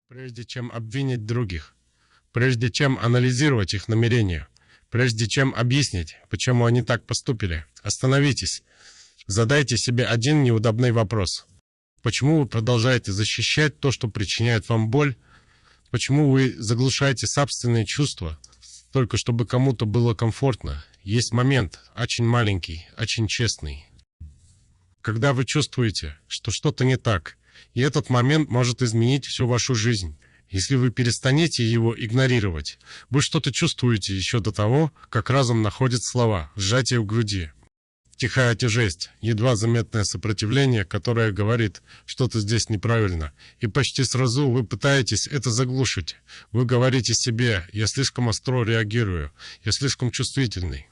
Прежде чем обвинить других, прежде чем анализировать их намерения, прежде чем объяснить, почему они так поступили, остановитесь. Задайте себе один неудобный вопрос. Почему вы продолжаете защищать то, что причиняет вам боль? Почему вы заглушаете собственные чувства, только чтобы кому-то было комфортно? Есть момент, очень маленький, очень честный, когда вы чувствуете, что что-то не так, и этот момент может изменить всю вашу жизнь. Если вы перестанете его игнорировать, вы что-то чувствуете еще до того, как разум находит слова, сжатие в груди. Тихая тяжесть, едва заметное сопротивление, которое говорит, что-то здесь неправильно, и почти сразу вы пытаетесь это заглушить. Вы говорите себе: «Я слишком остро реагирую, я слишком чувствительный,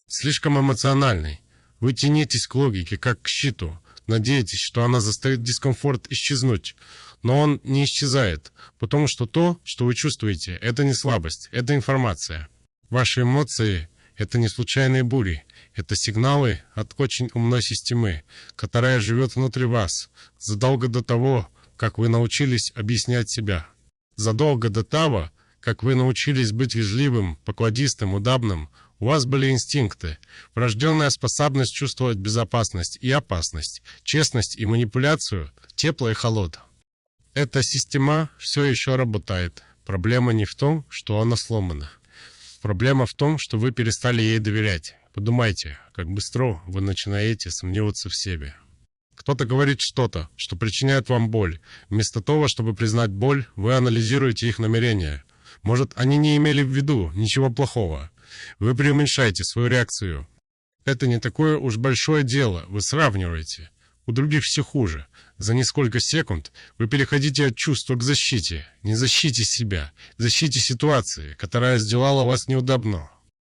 слишком эмоциональный». Вы тянетесь к логике, как к щиту, надеетесь, что она заставит дискомфорт исчезнуть. Но он не исчезает, потому что то, что вы чувствуете, это не слабость, это информация. Ваши эмоции — это не случайные бури, это сигналы от очень умной системы, которая живет внутри вас, задолго до того, как вы научились объяснять себя. Задолго до того, как вы научились быть вежливым, покладистым, удобным, у вас были инстинкты, врожденная способность чувствовать безопасность и опасность, честность и манипуляцию, тепло и холод. Эта система все еще работает. Проблема не в том, что она сломана. Проблема в том, что вы перестали ей доверять. Подумайте, как быстро вы начинаете сомневаться в себе. Кто-то говорит что-то, что причиняет вам боль. Вместо того, чтобы признать боль, вы анализируете их намерения. Может, они не имели в виду ничего плохого. Вы преуменьшаете свою реакцию. Это не такое уж большое дело, вы сравниваете. У других все хуже. За несколько секунд вы переходите от чувства к защите. Не защите себя, защите ситуации, которая сделала вас неудобно.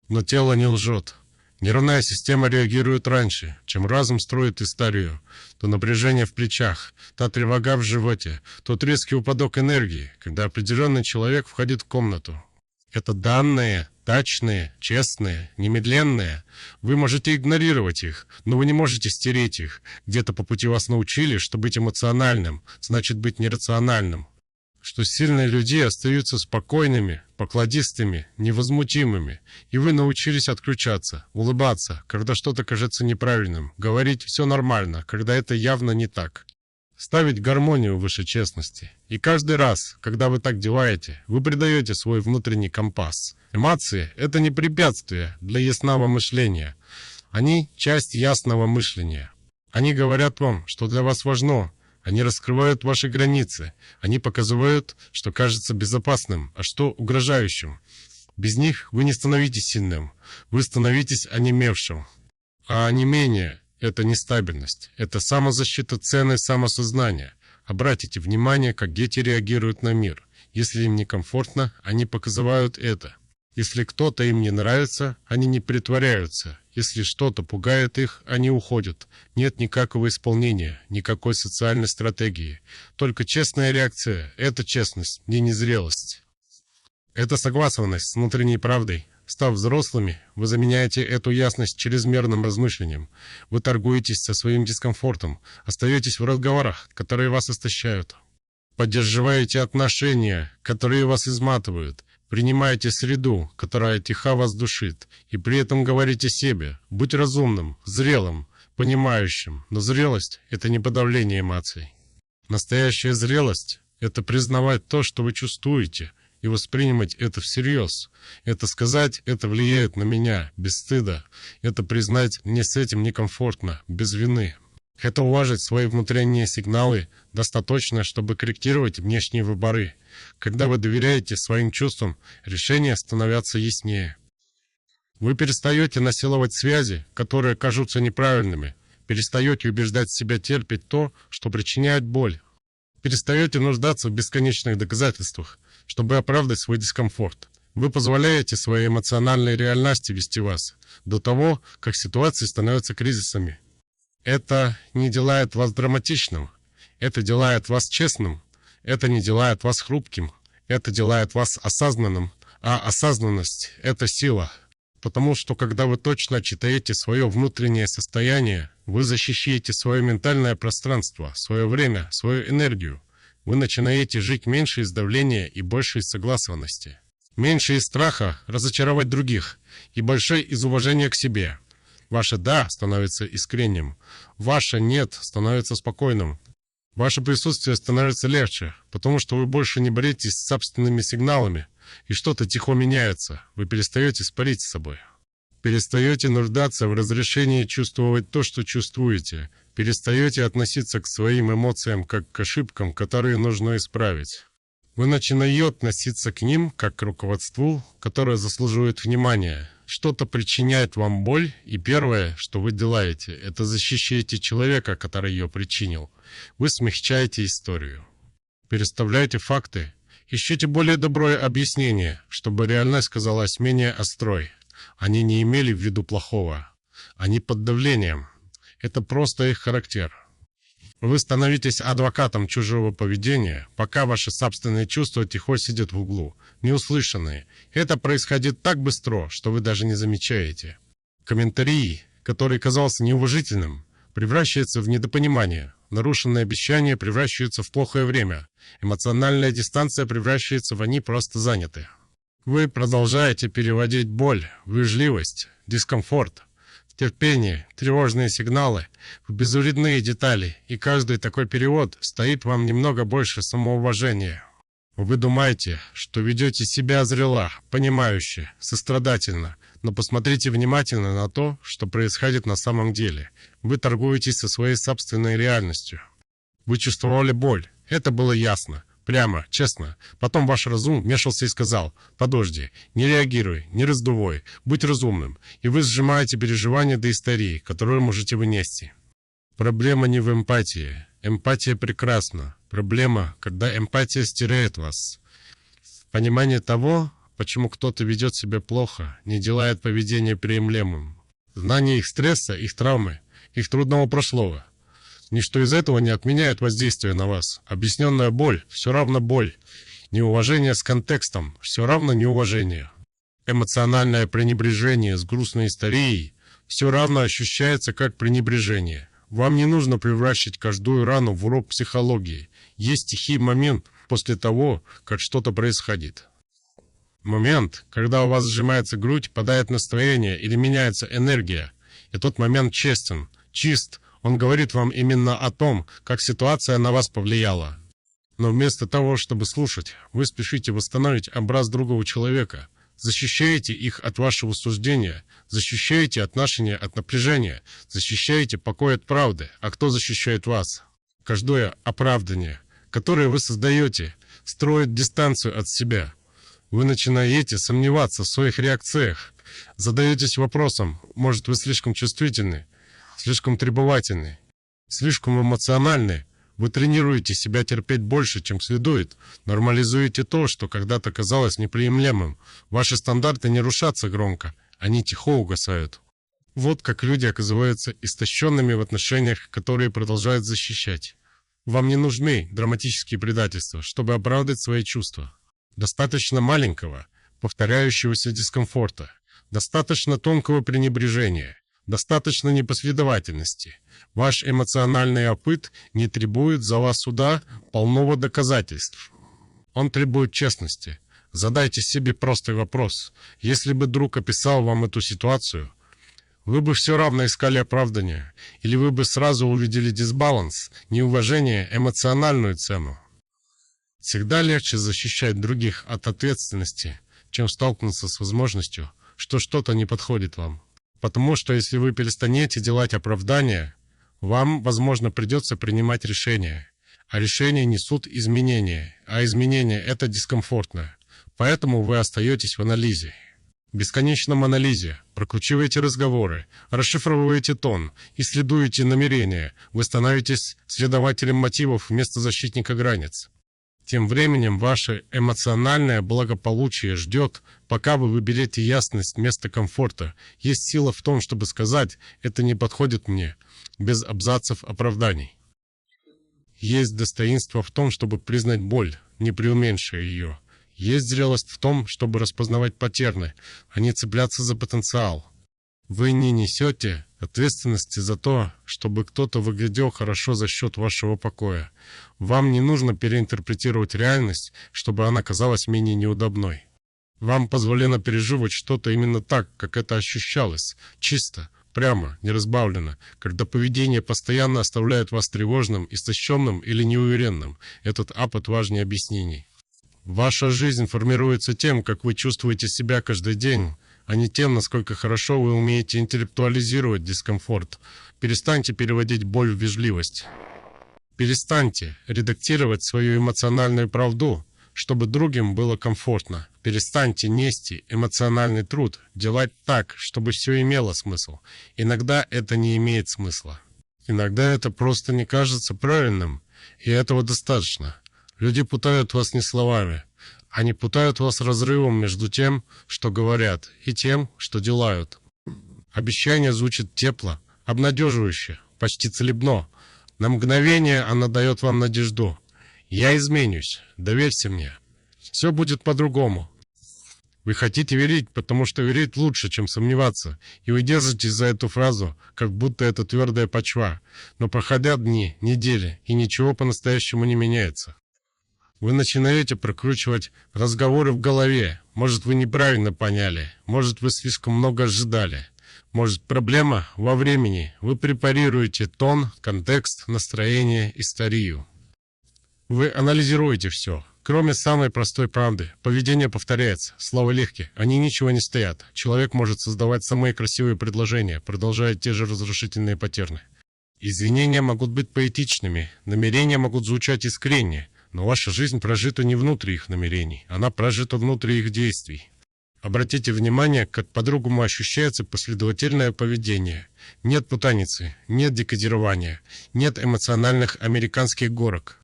Но тело не лжет. Нервная система реагирует раньше, чем разум строит историю. То напряжение в плечах, та тревога в животе, тот резкий упадок энергии, когда определенный человек входит в комнату. Это данные, точные, честные, немедленные. Вы можете игнорировать их, но вы не можете стереть их. Где-то по пути вас научили, что быть эмоциональным значит быть нерациональным. Что сильные люди остаются спокойными, покладистыми, невозмутимыми. И вы научились отключаться, улыбаться, когда что-то кажется неправильным, говорить «все нормально», когда это явно не так. Ставить гармонию выше честности. И каждый раз, когда вы так делаете, вы придаете свой внутренний компас. Эмоции — это не препятствие для ясного мышления. Они — часть ясного мышления. Они говорят вам, что для вас важно. Они раскрывают ваши границы. Они показывают, что кажется безопасным, а что угрожающим. Без них вы не становитесь сильным. Вы становитесь онемевшим. А онемение — это нестабильность, это самозащита, ценность самосознания. Обратите внимание, как дети реагируют на мир. Если им некомфортно, они показывают это. Если кто-то им не нравится, они не притворяются. Если что-то пугает их, они уходят. Нет никакого исполнения, никакой социальной стратегии. Только честная реакция — это честность, не незрелость. Это согласованность с внутренней правдой. Став взрослыми, вы заменяете эту ясность чрезмерным размышлением. Вы торгуетесь со своим дискомфортом, остаетесь в разговорах, которые вас истощают. Поддерживаете отношения, которые вас изматывают. Принимаете среду, которая тихо вас душит. И при этом говорите себе: будь разумным, зрелым, понимающим. Но зрелость — это не подавление эмоций. Настоящая зрелость — это признавать то, что вы чувствуете, и воспринимать это всерьез. Это сказать: это влияет на меня, без стыда. Это признать: мне с этим некомфортно, без вины. Это уважать свои внутренние сигналы достаточно, чтобы корректировать внешние выборы. Когда вы доверяете своим чувствам, решения становятся яснее. Вы перестаете насиловать связи, которые кажутся неправильными. Перестаете убеждать себя терпеть то, что причиняет боль. Перестаете нуждаться в бесконечных доказательствах, чтобы оправдать свой дискомфорт. Вы позволяете своей эмоциональной реальности вести вас до того, как ситуации становятся кризисами. Это не делает вас драматичным, это делает вас честным, это не делает вас хрупким, это делает вас осознанным, а осознанность — это сила. Потому что когда вы точно читаете свое внутреннее состояние, вы защищаете свое ментальное пространство, свое время, свою энергию. Вы начинаете жить меньше из давления и больше из согласованности. Меньше из страха разочаровать других и больше из уважения к себе. Ваше «да» становится искренним, ваше «нет» становится спокойным. Ваше присутствие становится легче, потому что вы больше не боретесь с собственными сигналами, и что-то тихо меняется, вы перестаете спорить с собой. Перестаете нуждаться в разрешении чувствовать то, что чувствуете. Перестаете относиться к своим эмоциям как к ошибкам, которые нужно исправить. Вы начинаете относиться к ним как к руководству, которое заслуживает внимания. Что-то причиняет вам боль, и первое, что вы делаете, это защищаете человека, который ее причинил. Вы смягчаете историю. Переставляете факты. Ищите более доброе объяснение, чтобы реальность казалась менее острой. Они не имели в виду плохого. Они под давлением. Это просто их характер. Вы становитесь адвокатом чужого поведения, пока ваши собственные чувства тихо сидят в углу, неуслышанные. Это происходит так быстро, что вы даже не замечаете. Комментарий, который казался неуважительным, превращается в недопонимание. Нарушенные обещания превращаются в плохое время. Эмоциональная дистанция превращается в «они просто заняты». Вы продолжаете переводить боль, вежливость, дискомфорт, терпение, тревожные сигналы в безвредные детали, и каждый такой перевод стоит вам немного больше самоуважения. Вы думаете, что ведете себя зрело, понимающе, сострадательно, но посмотрите внимательно на то, что происходит на самом деле. Вы торгуетесь со своей собственной реальностью. Вы чувствовали боль, это было ясно. Прямо, честно. Потом ваш разум вмешался и сказал: «Подожди, не реагируй, не раздувай, будь разумным». И вы сжимаете переживания до истерии, которую можете вынести. Проблема не в эмпатии. Эмпатия прекрасна. Проблема, когда эмпатия стирает вас. Понимание того, почему кто-то ведет себя плохо, не делает поведение приемлемым. Знание их стресса, их травмы, их трудного прошлого. Ничто из этого не отменяет воздействие на вас. Объясненная боль – все равно боль. Неуважение с контекстом – все равно неуважение. Эмоциональное пренебрежение с грустной историей – все равно ощущается как пренебрежение. Вам не нужно превращать каждую рану в урок психологии. Есть тихий момент после того, как что-то происходит. Момент, когда у вас сжимается грудь, падает настроение или меняется энергия. И тот момент честен, чист. Он говорит вам именно о том, как ситуация на вас повлияла. Но вместо того, чтобы слушать, вы спешите восстановить образ другого человека. Защищаете их от вашего суждения, защищаете отношения от напряжения, защищаете покой от правды. А кто защищает вас? Каждое оправдание, которое вы создаете, строит дистанцию от себя. Вы начинаете сомневаться в своих реакциях, задаетесь вопросом: может, вы слишком чувствительны, слишком требовательны, слишком эмоциональны. Вы тренируете себя терпеть больше, чем следует, нормализуете то, что когда-то казалось неприемлемым. Ваши стандарты не рушатся громко, они тихо угасают. Вот как люди оказываются истощенными в отношениях, которые продолжают защищать. Вам не нужны драматические предательства, чтобы оправдать свои чувства. Достаточно маленького, повторяющегося дискомфорта, достаточно тонкого пренебрежения. Достаточно непоследовательности. Ваш эмоциональный опыт не требует за вас суда полного доказательств. Он требует честности. Задайте себе простой вопрос. Если бы друг описал вам эту ситуацию, вы бы все равно искали оправдания, или вы бы сразу увидели дисбаланс, неуважение, эмоциональную цену. Всегда легче защищать других от ответственности, чем столкнуться с возможностью, что что-то не подходит вам. Потому что если вы перестанете делать оправдания, вам, возможно, придется принимать решения. А решения несут изменения, а изменения – это дискомфортно. Поэтому вы остаетесь в анализе. В бесконечном анализе прокручиваете разговоры, расшифровываете тон, исследуете намерения, вы становитесь следователем мотивов вместо защитника границ. Тем временем ваше эмоциональное благополучие ждет, пока вы выберете ясность вместо комфорта. Есть сила в том, чтобы сказать: «Это не подходит мне», без абзацев оправданий. Есть достоинство в том, чтобы признать боль, не преуменьшая ее. Есть зрелость в том, чтобы распознавать паттерны, а не цепляться за потенциал. Вы не несете ответственности за то, чтобы кто-то выглядел хорошо за счет вашего покоя. Вам не нужно переинтерпретировать реальность, чтобы она казалась менее неудобной. Вам позволено переживать что-то именно так, как это ощущалось, чисто, прямо, неразбавленно, когда поведение постоянно оставляет вас тревожным, истощенным или неуверенным. Этот апот важнее объяснений. Ваша жизнь формируется тем, как вы чувствуете себя каждый день, а не тем, насколько хорошо вы умеете интеллектуализировать дискомфорт. Перестаньте переводить боль в вежливость. Перестаньте редактировать свою эмоциональную правду, чтобы другим было комфортно. Перестаньте нести эмоциональный труд, делать так, чтобы все имело смысл. Иногда это не имеет смысла. Иногда это просто не кажется правильным, и этого достаточно. Люди путают вас не словами. Они путают вас разрывом между тем, что говорят, и тем, что делают. Обещание звучит тепло, обнадеживающе, почти целебно. На мгновение оно дает вам надежду. «Я изменюсь, доверься мне. Все будет по-другому». Вы хотите верить, потому что верить лучше, чем сомневаться, и вы держитесь за эту фразу, как будто это твердая почва. Но проходят дни, недели, и ничего по-настоящему не меняется. Вы начинаете прокручивать разговоры в голове. Может, вы неправильно поняли, может, вы слишком много ожидали. Может, проблема во времени. Вы препарируете тон, контекст, настроение, историю. Вы анализируете все, кроме самой простой правды. Поведение повторяется, слова легкие, они ничего не стоят. Человек может создавать самые красивые предложения, продолжая те же разрушительные паттерны. Извинения могут быть поэтичными, намерения могут звучать искренне, но ваша жизнь прожита не внутри их намерений, она прожита внутри их действий. Обратите внимание, как по-другому ощущается последовательное поведение. Нет путаницы, нет декодирования, нет эмоциональных американских горок.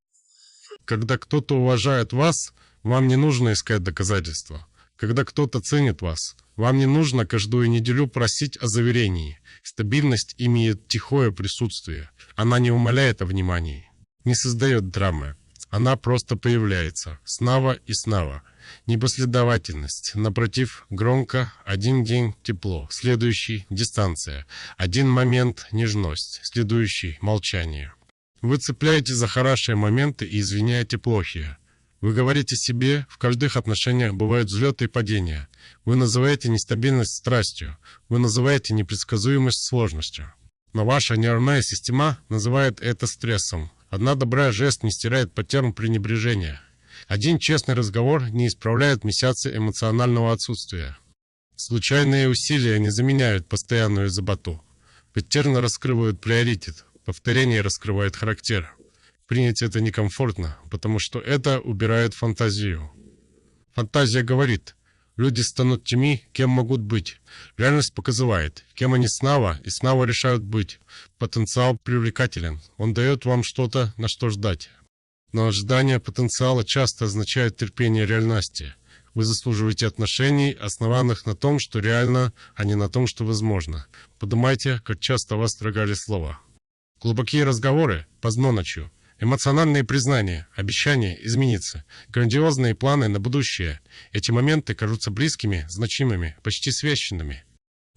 Когда кто-то уважает вас, вам не нужно искать доказательства. Когда кто-то ценит вас, вам не нужно каждую неделю просить о заверении. Стабильность имеет тихое присутствие. Она не умаляет о внимании, не создает драмы. Она просто появляется, снова и снова. Непоследовательность, напротив, громко, один день тепло, следующий дистанция, один момент нежность, следующий молчание. Вы цепляете за хорошие моменты и извиняете плохие. Вы говорите себе, в каждых отношениях бывают взлеты и падения. Вы называете нестабильность страстью. Вы называете непредсказуемость сложностью. Но ваша нервная система называет это стрессом. Одна добрая жест не стирает паттерн пренебрежения. Один честный разговор не исправляет месяцы эмоционального отсутствия. Случайные усилия не заменяют постоянную заботу. Паттерны раскрывают приоритет. Повторение раскрывает характер. Принять это некомфортно, потому что это убирает фантазию. Фантазия говорит, люди станут теми, кем могут быть. Реальность показывает, кем они снова и снова решают быть. Потенциал привлекателен, он дает вам что-то, на что ждать. Но ожидание потенциала часто означает терпение реальности. Вы заслуживаете отношений, основанных на том, что реально, а не на том, что возможно. Подумайте, как часто вас строгали слова. Глубокие разговоры поздно ночью, эмоциональные признания, обещания измениться, грандиозные планы на будущее. Эти моменты кажутся близкими, значимыми, почти священными.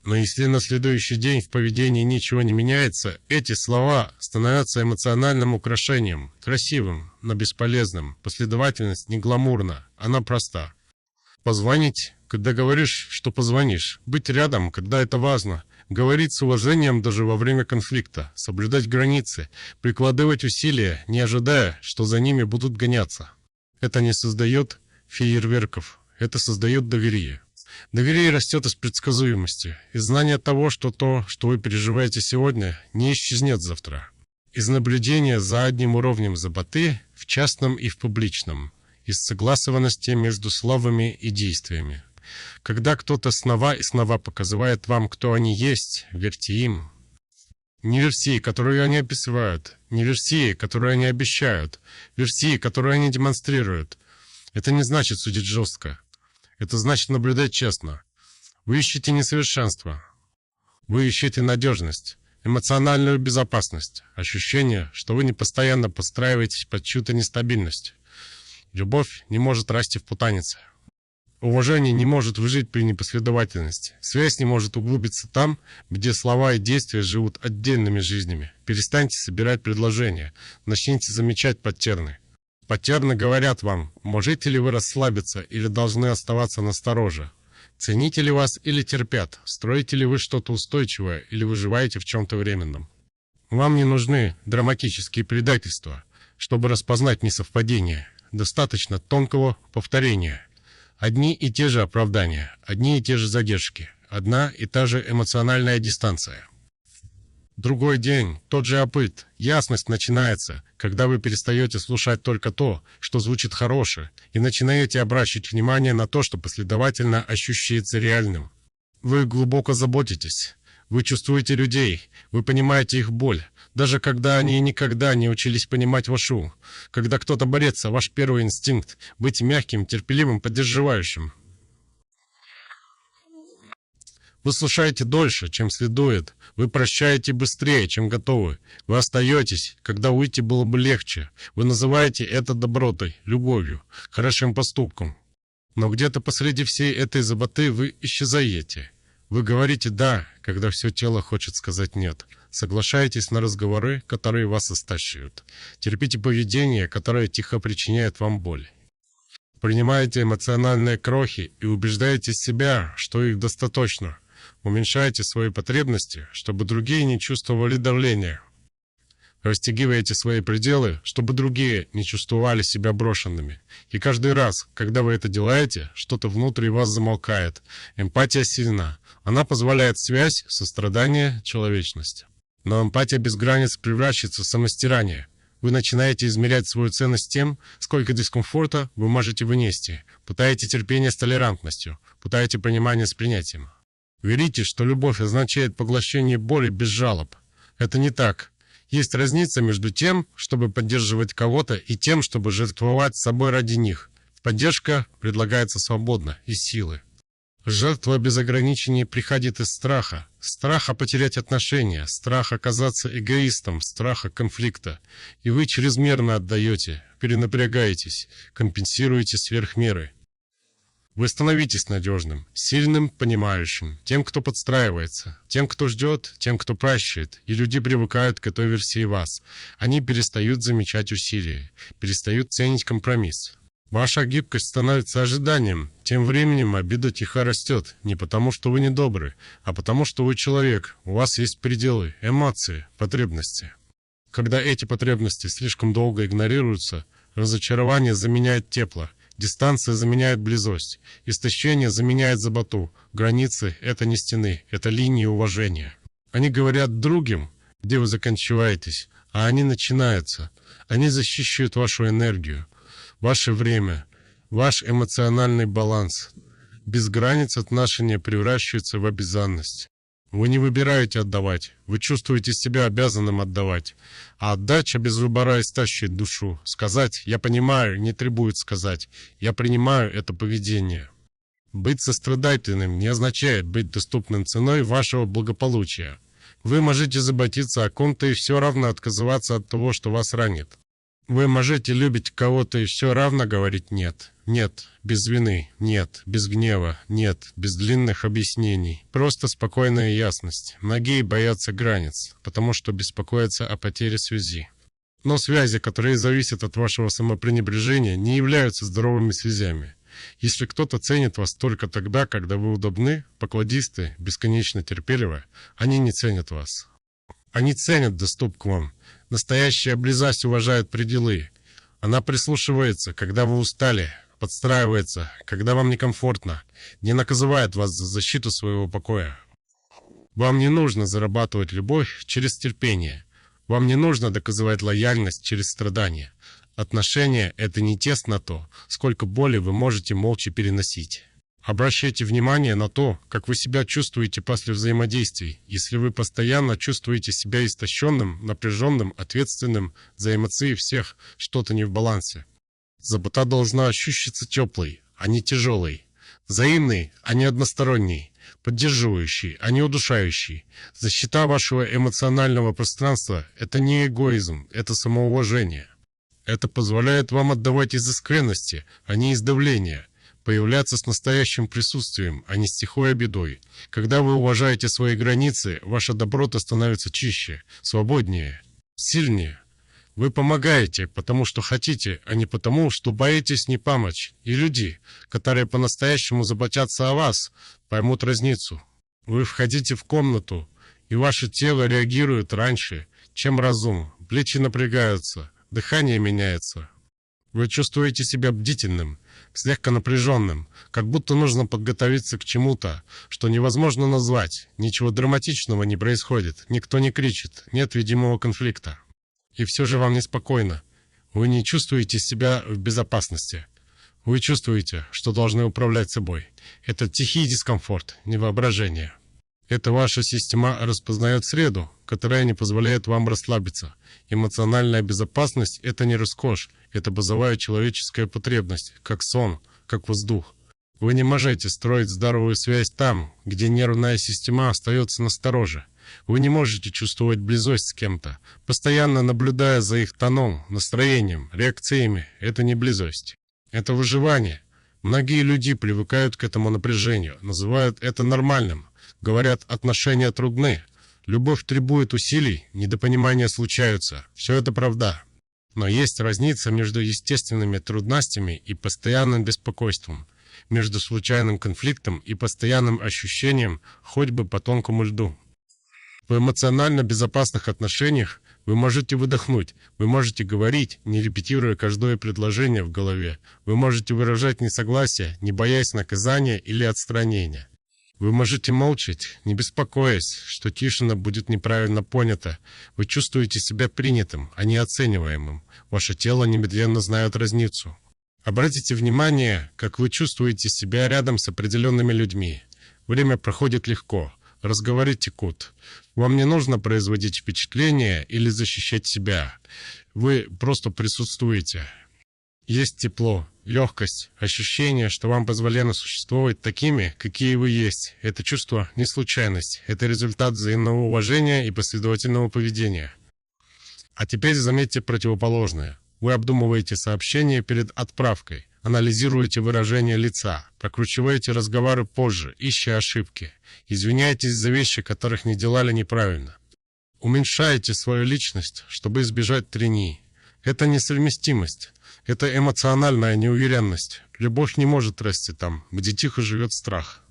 Но если на следующий день в поведении ничего не меняется, эти слова становятся эмоциональным украшением, красивым, но бесполезным. Последовательность не гламурна, она проста. Позвонить, когда говоришь, что позвонишь. Быть рядом, когда это важно. Говорить с уважением даже во время конфликта. Соблюдать границы. Прикладывать усилия, не ожидая, что за ними будут гоняться. Это не создает фейерверков. Это создает доверие. Доверие растет из предсказуемости. Из знания того, что то, что вы переживаете сегодня, не исчезнет завтра. Из наблюдения за одним уровнем заботы в частном и в публичном. Из согласованности между словами и действиями. Когда кто-то снова и снова показывает вам, кто они есть, верьте им. Не версии, которые они описывают, не версии, которые они обещают, версии, которые они демонстрируют. Это не значит судить жестко. Это значит наблюдать честно. Вы ищете несовершенство. Вы ищете надежность, эмоциональную безопасность, ощущение, что вы не постоянно подстраиваетесь под чью-то нестабильность. Любовь не может расти в путанице. Уважение не может выжить при непоследовательности. Связь не может углубиться там, где слова и действия живут отдельными жизнями. Перестаньте собирать предложения. Начните замечать паттерны. Паттерны говорят вам, можете ли вы расслабиться или должны оставаться настороже. Цените ли вас или терпят. Строите ли вы что-то устойчивое или выживаете в чем-то временном. Вам не нужны драматические предательства, чтобы распознать несовпадение. Достаточно тонкого повторения. Одни и те же оправдания, одни и те же задержки, одна и та же эмоциональная дистанция. Другой день, тот же опыт. Ясность начинается, когда вы перестаете слушать только то, что звучит хорошее, и начинаете обращать внимание на то, что последовательно ощущается реальным. Вы глубоко заботитесь. Вы чувствуете людей, вы понимаете их боль, даже когда они никогда не учились понимать вашу. Когда кто-то борется, ваш первый инстинкт – быть мягким, терпеливым, поддерживающим. Вы слушаете дольше, чем следует, вы прощаете быстрее, чем готовы. Вы остаетесь, когда уйти было бы легче. Вы называете это добротой, любовью, хорошим поступком. Но где-то посреди всей этой заботы вы исчезаете. Вы говорите «да», когда все тело хочет сказать «нет». Соглашаетесь на разговоры, которые вас истощают. Терпите поведение, которое тихо причиняет вам боль. Принимаете эмоциональные крохи и убеждаете себя, что их достаточно. Уменьшаете свои потребности, чтобы другие не чувствовали давления. Растягиваете свои пределы, чтобы другие не чувствовали себя брошенными. И каждый раз, когда вы это делаете, что-то внутри вас замолкает. Эмпатия сильна. Она позволяет связь, сострадание, человечность. Но эмпатия без границ превращается в самостирание. Вы начинаете измерять свою ценность тем, сколько дискомфорта вы можете вынести. Путаете терпение с толерантностью. Путаете понимание с принятием. Верите, что любовь означает поглощение боли без жалоб. Это не так. Есть разница между тем, чтобы поддерживать кого-то, и тем, чтобы жертвовать собой ради них. Поддержка предлагается свободно, из силы. Жертва без ограничений приходит из страха. Страха потерять отношения, страха оказаться эгоистом, страха конфликта. И вы чрезмерно отдаете, перенапрягаетесь, компенсируете сверх меры. Вы становитесь надежным, сильным, понимающим, тем, кто подстраивается, тем, кто ждет, тем, кто прощает, и люди привыкают к этой версии вас. Они перестают замечать усилия, перестают ценить компромисс. Ваша гибкость становится ожиданием, тем временем обида тихо растет, не потому, что вы недобры, а потому, что вы человек, у вас есть пределы, эмоции, потребности. Когда эти потребности слишком долго игнорируются, разочарование заменяет тепло. Дистанция заменяет близость, истощение заменяет заботу, границы – это не стены, это линии уважения. Они говорят другим, где вы заканчиваетесь, а они начинаются. Они защищают вашу энергию, ваше время, ваш эмоциональный баланс. Без границ отношения превращаются в обязанность. Вы не выбираете отдавать, вы чувствуете себя обязанным отдавать. А отдача без выбора истощит душу. Сказать «я понимаю» не требует сказать «я принимаю это поведение». Быть сострадательным не означает быть доступным ценой вашего благополучия. Вы можете заботиться о ком-то и все равно отказываться от того, что вас ранит. Вы можете любить кого-то и все равно говорить «нет». Нет, без вины, нет, без гнева, нет, без длинных объяснений. Просто спокойная ясность. Многие боятся границ, потому что беспокоятся о потере связи. Но связи, которые зависят от вашего самопренебрежения, не являются здоровыми связями. Если кто-то ценит вас только тогда, когда вы удобны, покладисты, бесконечно терпеливы, они не ценят вас. Они ценят доступ к вам. Настоящая близость уважает пределы. Она прислушивается, когда вы устали, подстраивается, когда вам некомфортно, не наказывает вас за защиту своего покоя. Вам не нужно зарабатывать любовь через терпение. Вам не нужно доказывать лояльность через страдания. Отношения – это не тест на то, сколько боли вы можете молча переносить. Обращайте внимание на то, как вы себя чувствуете после взаимодействий. Если вы постоянно чувствуете себя истощенным, напряженным, ответственным за эмоции всех, что-то не в балансе. Забота должна ощущаться теплой, а не тяжелой. Взаимной, а не односторонней. Поддерживающей, а не удушающей. Защита вашего эмоционального пространства – это не эгоизм, это самоуважение. Это позволяет вам отдавать из искренности, а не из давления. появляться с настоящим присутствием, а не с тихой бедой. Когда вы уважаете свои границы, ваша доброта становится чище, свободнее, сильнее. Вы помогаете, потому что хотите, а не потому, что боитесь не помочь. И люди, которые по-настоящему заботятся о вас, поймут разницу. Вы входите в комнату, и ваше тело реагирует раньше, чем разум. Плечи напрягаются, дыхание меняется. Вы чувствуете себя бдительным, слегка напряженным, как будто нужно подготовиться к чему-то, что невозможно назвать. Ничего драматичного не происходит, никто не кричит, нет видимого конфликта. И все же вам неспокойно. Вы не чувствуете себя в безопасности. Вы чувствуете, что должны управлять собой. Это тихий дискомфорт, не воображение. Это ваша система распознает среду, которая не позволяет вам расслабиться. Эмоциональная безопасность – это не роскошь, это базовая человеческая потребность, как сон, как воздух. Вы не можете строить здоровую связь там, где нервная система остается настороже. Вы не можете чувствовать близость с кем-то, постоянно наблюдая за их тоном, настроением, реакциями. Это не близость. Это выживание. Многие люди привыкают к этому напряжению, называют это нормальным. Говорят, отношения трудны. Любовь требует усилий, недопонимания случаются. Все это правда. Но есть разница между естественными трудностями и постоянным беспокойством, между случайным конфликтом и постоянным ощущением хоть бы по тонкому льду. В эмоционально безопасных отношениях вы можете выдохнуть, вы можете говорить, не репетируя каждое предложение в голове. Вы можете выражать несогласие, не боясь наказания или отстранения. Вы можете молчать, не беспокоясь, что тишина будет неправильно понята. Вы чувствуете себя принятым, а не оцениваемым. Ваше тело немедленно знает разницу. Обратите внимание, как вы чувствуете себя рядом с определенными людьми. Время проходит легко. Разговоры текут. Вам не нужно производить впечатление или защищать себя. Вы просто присутствуете. Есть тепло, легкость, ощущение, что вам позволено существовать такими, какие вы есть. Это чувство не случайность. Это результат взаимного уважения и последовательного поведения. А теперь заметьте противоположное. Вы обдумываете сообщение перед отправкой. Анализируете выражение лица, прокручиваете разговоры позже, ища ошибки. Извиняетесь за вещи, которых не делали неправильно. Уменьшаете свою личность, чтобы избежать трения. Это несовместимость. Это эмоциональная неуверенность. Любовь не может расти там, где тихо живет страх.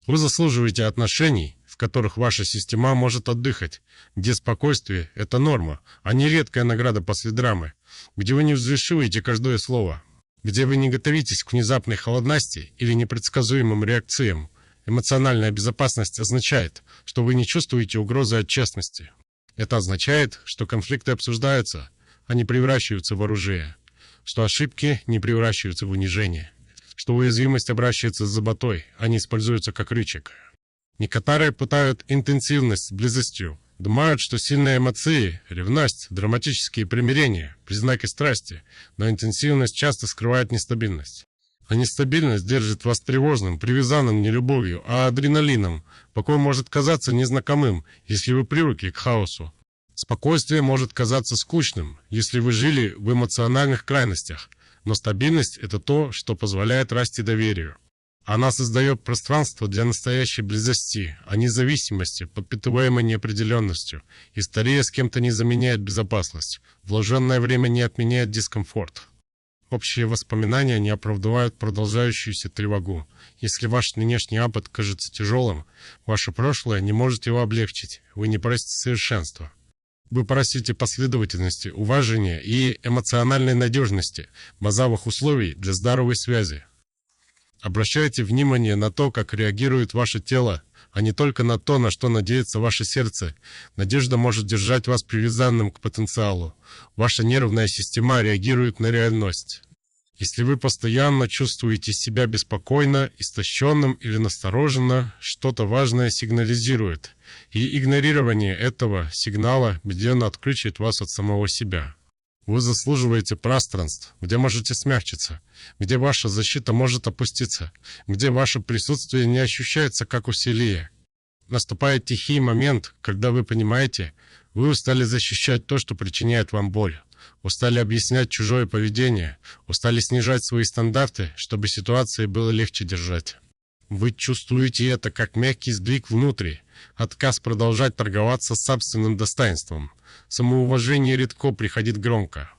Вы заслуживаете отношений, в которых ваша система может отдыхать, где спокойствие – это норма, а не редкая награда после драмы, где вы не взвешиваете каждое слово, где вы не готовитесь к внезапной холодности или непредсказуемым реакциям. Эмоциональная безопасность означает, что вы не чувствуете угрозы от честности. Это означает, что конфликты обсуждаются, а не превращаются в оружие, что ошибки не превращаются в унижение, что уязвимость обращается с заботой, а не используется как рычаг. Некоторые путают интенсивность с близостью, думают, что сильные эмоции, ревность, драматические примирения – признаки страсти, но интенсивность часто скрывает нестабильность. А нестабильность держит вас тревожным, привязанным не любовью, а адреналином. Покой может казаться незнакомым, если вы привыкли к хаосу. Спокойствие может казаться скучным, если вы жили в эмоциональных крайностях, но стабильность – это то, что позволяет расти доверию. Она создает пространство для настоящей близости, а не зависимости, подпитываемой неопределенностью. История с кем-то не заменяет безопасность. Вложенное время не отменяет дискомфорт. Общие воспоминания не оправдывают продолжающуюся тревогу. Если ваш внешний опыт кажется тяжелым, ваше прошлое не может его облегчить. Вы не просите совершенства. Вы просите последовательности, уважения и эмоциональной надежности, базовых условий для здоровой связи. Обращайте внимание на то, как реагирует ваше тело, а не только на то, на что надеется ваше сердце. Надежда может держать вас привязанным к потенциалу. Ваша нервная система реагирует на реальность. Если вы постоянно чувствуете себя беспокойно, истощенным или настороженно, что-то важное сигнализирует, и игнорирование этого сигнала медленно отключит вас от самого себя. Вы заслуживаете пространств, где можете смягчиться, где ваша защита может опуститься, где ваше присутствие не ощущается как усилие. Наступает тихий момент, когда вы понимаете, вы устали защищать то, что причиняет вам боль. устали объяснять чужое поведение, устали снижать свои стандарты, чтобы ситуации было легче держать. Вы чувствуете это как мягкий сдвиг внутри, отказ продолжать торговаться с собственным достоинством. Самоуважение редко приходит громко.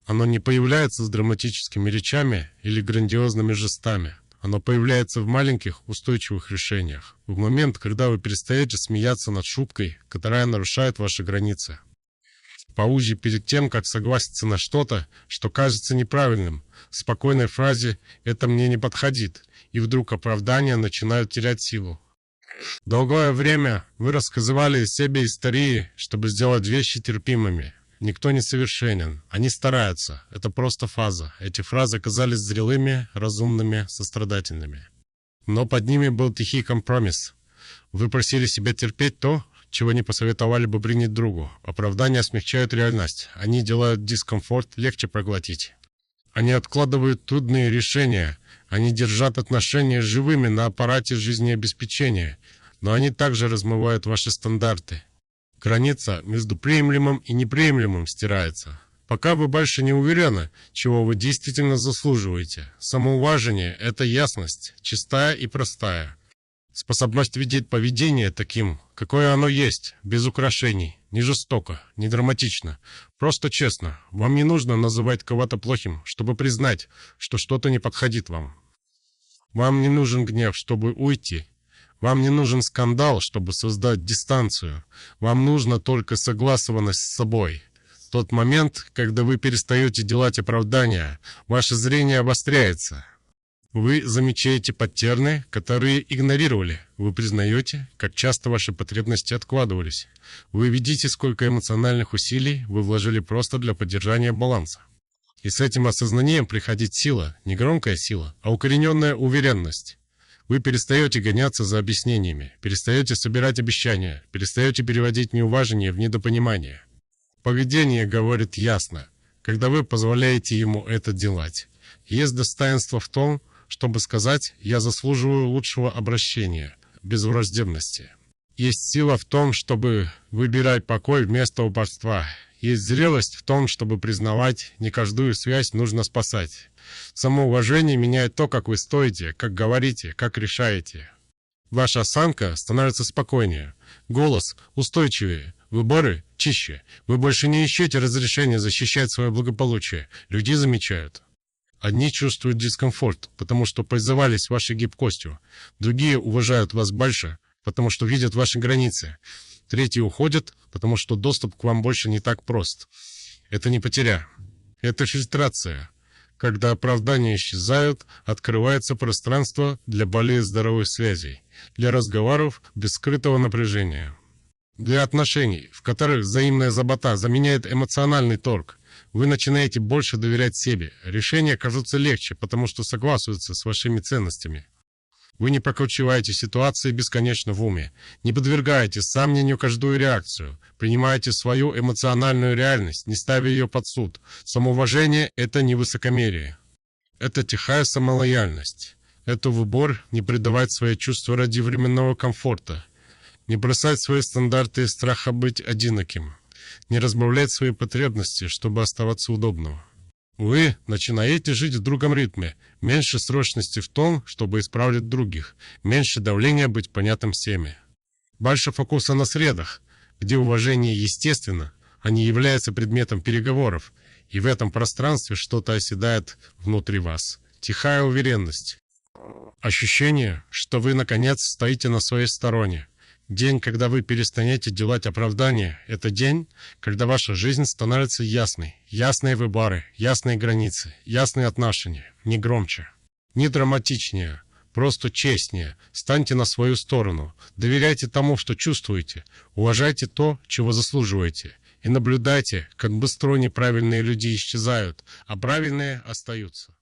Оно не появляется с драматическими речами или грандиозными жестами. Оно появляется в маленьких, устойчивых решениях. В момент, когда вы перестаете смеяться над шуткой, которая нарушает ваши границы. В паузе перед тем, как согласиться на что-то, что кажется неправильным, в спокойной фразе «это мне не подходит», и вдруг оправдания начинают терять силу. Долгое время вы рассказывали себе истории, чтобы сделать вещи терпимыми. Никто не совершенен, они стараются, это просто фаза. Эти фразы казались зрелыми, разумными, сострадательными. Но под ними был тихий компромисс. Вы просили себя терпеть то, чего не посоветовали бы принять другу. Оправдания смягчают реальность, они делают дискомфорт легче проглотить. Они откладывают трудные решения, они держат отношения живыми на аппарате жизнеобеспечения, но они также размывают ваши стандарты. Граница между приемлемым и неприемлемым стирается. Пока вы больше не уверены, чего вы действительно заслуживаете. Самоуважение – это ясность, чистая и простая. Способность видеть поведение таким, какое оно есть, без украшений, не жестоко, не драматично, просто честно. Вам не нужно называть кого-то плохим, чтобы признать, что что-то не подходит вам. Вам не нужен гнев, чтобы уйти. Вам не нужен скандал, чтобы создать дистанцию. Вам нужна только согласованность с собой. В тот момент, когда вы перестаете делать оправдания, ваше зрение обостряется. Вы замечаете паттерны, которые игнорировали. Вы признаете, как часто ваши потребности откладывались. Вы видите, сколько эмоциональных усилий вы вложили просто для поддержания баланса. И с этим осознанием приходит сила, не громкая сила, а укорененная уверенность. Вы перестаете гоняться за объяснениями, перестаете собирать обещания, перестаете переводить неуважение в недопонимание. Поведение говорит ясно, когда вы позволяете ему это делать. Есть достоинство в том, чтобы сказать «я заслуживаю лучшего обращения», без враждебности. Есть сила в том, чтобы выбирать покой вместо упорства. Есть зрелость в том, чтобы признавать, не каждую связь нужно спасать. Самоуважение меняет то, как вы стоите, как говорите, как решаете. Ваша осанка становится спокойнее, голос устойчивее, выборы чище. Вы больше не ищете разрешения защищать свое благополучие. Люди замечают. Одни чувствуют дискомфорт, потому что пользовались вашей гибкостью. Другие уважают вас больше, потому что видят ваши границы. Третьи уходят, потому что доступ к вам больше не так прост. Это не потеря. Это фильтрация. Когда оправдания исчезают, открывается пространство для более здоровых связей, для разговоров без скрытого напряжения, для отношений, в которых взаимная забота заменяет эмоциональный торг. Вы начинаете больше доверять себе. Решения кажутся легче, потому что согласуются с вашими ценностями. Вы не прокручиваете ситуации бесконечно в уме, не подвергаете сомнению каждую реакцию, принимаете свою эмоциональную реальность, не ставя ее под суд. Самоуважение – это не высокомерие. Это тихая самолояльность. Это выбор не предавать свои чувства ради временного комфорта, не бросать свои стандарты из страха быть одиноким, не разбавлять свои потребности, чтобы оставаться удобным. Вы начинаете жить в другом ритме, меньше срочности в том, чтобы исправлять других, меньше давления быть понятым всеми. Больше фокуса на средах, где уважение естественно, а не является предметом переговоров, и в этом пространстве что-то оседает внутри вас. Тихая уверенность. Ощущение, что вы, наконец, стоите на своей стороне. День, когда вы перестанете делать оправдания, это день, когда ваша жизнь становится ясной. Ясные выборы, ясные границы, ясные отношения. Не громче, не драматичнее, просто честнее. Станьте на свою сторону. Доверяйте тому, что чувствуете. Уважайте то, чего заслуживаете. И наблюдайте, как быстро неправильные люди исчезают, а правильные остаются.